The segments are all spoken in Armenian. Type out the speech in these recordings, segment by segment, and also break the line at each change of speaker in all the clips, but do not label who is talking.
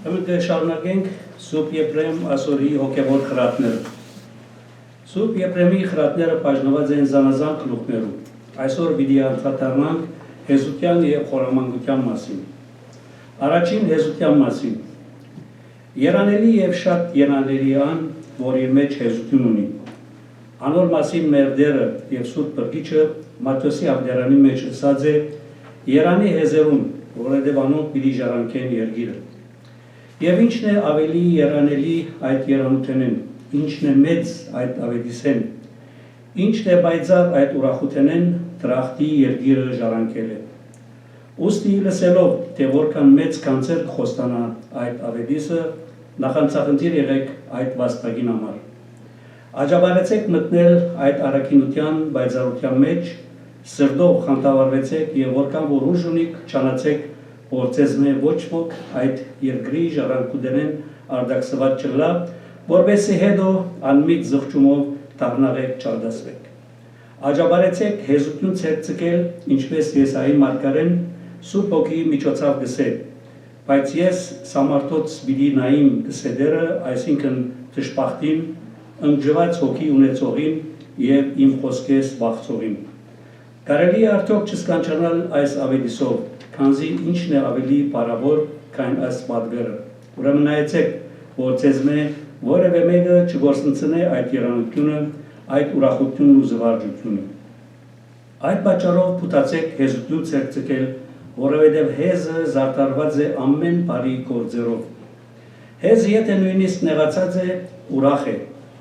Ըմտ շարունակենք Սուրբ Եփրեմ ասորի հոգևոր խրատները։ Սուրբ Եփրեմի խրատները բաժանված են զանազան գլուխներում։ Այսօր պիտի անդրադառնանք հեզության եւ խորամանկության մասին։ Առաջին հեզության մասին։ Երանելի եւ շատ երանելի ան, որ իր մեջ հեզություն ունի։ Անոր մասին մեր դերը եւ Սուրբ Բրգիչը Մատթոսի ավդերանի մեջ ասած է Երանի հեզերուն, որովհետեւ անոնք պիտի ժառանգեն երկիրը։ Եվ ինչն է ավելի երանելի այդ երանութենեն, ինչն է մեծ այդ ավետիսեն, ինչն է բայցավ այդ ուրախութենեն դրախտի երկիրը ժառանգել է։ Ուստի լսելով, թե որքան մեծ կանցեր խոստանա այդ ավետիսը, նախանցախնդիր եղեք այդ վաստակին համար։ Աջաբարեցեք մտնել այդ առաքինության բայցարության մեջ, սրտով խանդավառվեցեք եւ որքան որ ուժ ունիք, չանացեք որ ձեզ ոչ ոք այդ երկրի ժառանգությունեն արդակսված չլա, որովհետեւ հետո անմիտ զղջումով դառնաղեք չարդասվեք։ Աջաբարեցեք հեզություն ցերծկել, ինչպես Եսայի մարգարեն Սուրբ Հոգի միջոցով գսե, բայց ես Սամարտոց բիդի նայիմ գսեդերը, այսինքն դժբախտին, ընջված հոգի ունեցողին եւ իմ խոսքես բախծողին։ Կարելի է արդյոք չսկանչանալ այս ավետիսով, քանզի ինչն է ավելի բարավոր, քան այս պատվերը։ Ուրեմն նայեցեք, որ ձեզ որևէ մեկը չգործնցնե այդ երանությունը, այդ ուրախությունն ու զվարճությունը։ Այդ պատճառով փութացեք հեզություն ցերծկել, որովհետև հեզը զարդարված է ամեն բարի գործերով։ Հեզը եթե նույնիսկ նեղացած է, ուրախ է,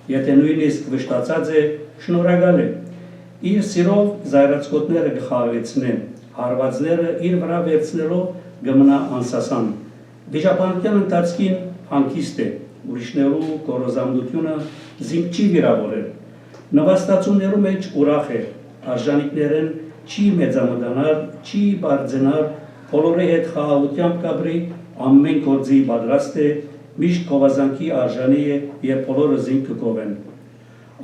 եթե նույնիսկ վշտացած է, շնորհակալ է։ Իր սիրով զայրացկոտները կխաղեցնեն, հարվածները իր վրա վերցնելով գմնա անսասան։ Վիճապանության ընթացքին հանգիստ է, ուրիշներու կորոզամդությունը զինք չի վիրավորել։ Նվաստացումներու մեջ ուրախ է, արժանիքներեն չի մեծամտանար, չի բարձենար, բոլորի հետ խաղաղությամբ կապրի, ամեն գործի պատրաստ է, միշտ գովազանքի արժանի է եւ բոլորը զինք կկովեն։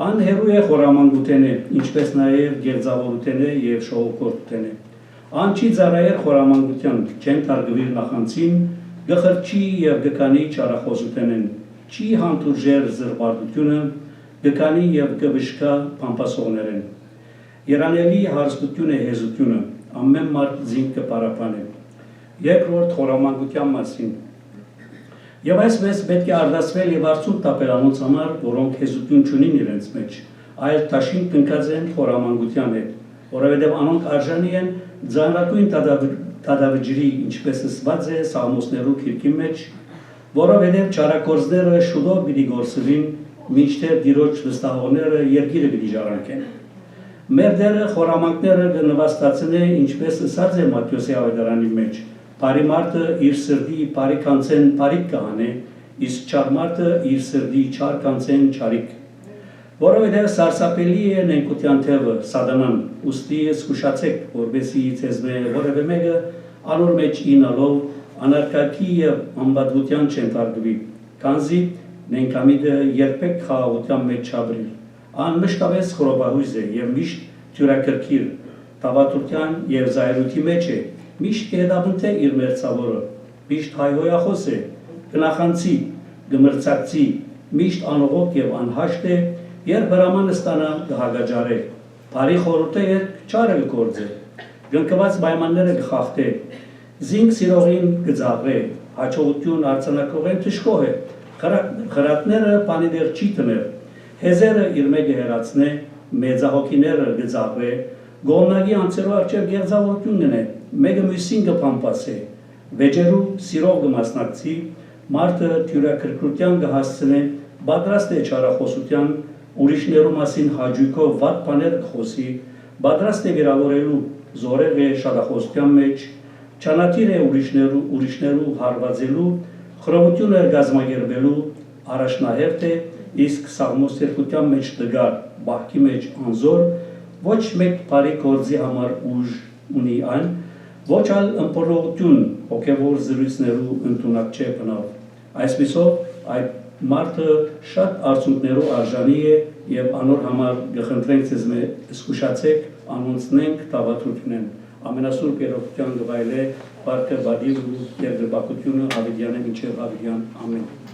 Անհերու է խորամանկութենը, ինչպես նաև գերձավորութենը եւ շողոքորթութենը։ Ան չի ծառայեր խորամանկության, չեն թարգվիր նախանցին, գխրչի եւ գկանի չարախոսութենեն, չի հանդուրժեր զրբարտությունը, գկանի եւ գվշկա փամփասողներեն։ Երանելի հարստություն է հեզությունը, ամեն մարդ զինք կպարապան է։ Երկրորդ խորամանկության մասին։ Եվ այսպես պետք է արդասվել եւ արցունք տապել անոնց համար, որոնք հեզություն չունին իրենց մեջ, այլ տաշին կնքած են խորամանկության հետ, որովհետեւ անոնք արժանի են ձայնրակույն տադավջրի, ինչպես ասված է Սաղմոսներու քիրքի մեջ, որովհետեւ չարագործները շուտով պիտի գործվին, մինչդեռ դիրոջ վստահողները երկիրը պիտի ժառանգեն։ Մեր դերը խորամանկները կնվաստացնե, ինչպես ասած է Մատթոսի ավետարանի մեջ, Բարի մարդը իր սրդի բարի կանցեն բարիք կհանե, իսկ չար մարդը իր սրդի չար կանցեն չարիք։ Որովհետև սարսափելի է նենկության թևը, սատանան, ուստի զգուշացեք, որպեսզի ձեզ որևէ մեկը անոր մեջ ինալով անարգակի եւ անբադության չընթարկվի, քանզի նենկամիդը երբեք խաղաղության մեջ չաբրի։ Ան մշտապես խորոբահույզ է եւ միշտ թյուրակրքիր, տավատության եւ զայրույթի մեջ է։ Միշտ կհետապնդե իր մերձավորը, միշտ հայհոյախոս է, կնախանցի, գմրցակցի, միշտ անողոք եւ անհաշտ է, երբ հրամանը ստանա կհագաջարե, բարի խորհուրդը երբ չարը կգործե, գնկված պայմանները կխախտե, զինք սիրողին կձաղվե, հաջողություն արձանակողեն թշկող է, խրատները պանիդեղ չի տներ, հեզերը իր մեկը հերացնե, մեծահոգիները կձաղվե, գողնագի անցերու արջև գեղձավորությունն է, մեկը մյուսին կփամփասե, վեճերու սիրով կմասնակցի, մարդը թյուրակրկրության կհասցնե, պատրաստ է չարախոսության, ուրիշներու մասին հաճույքով վատ բաներ կխոսի, պատրաստ է վիրավորելու, զորեղ է շատախոսության մեջ, չանատիր է ուրիշներու հարվածելու, խռովությունը գազմագերբելու, առաջնահերթ է, իսկ սաղմոսերկության մեջ տգար, բահքի մեջ անզոր, ոչ մեկ բարի գործի համար ուժ ունի այն, ոչ ալ ըմպորողություն հոգևոր զրույցներու ընդունակ չէ բնավ։ Այսպիսով այդ մարդը շատ արցունքներու արժանի է եւ անոր համար գխնդրենք ձեզ զգուշացեք, անոնցնենք տավատրությունեն։ Ամենասուրբ երողության գվայել է Պարկը բադի և դրբակությունը հավիդյան է մինչև հավիդյան ամեն։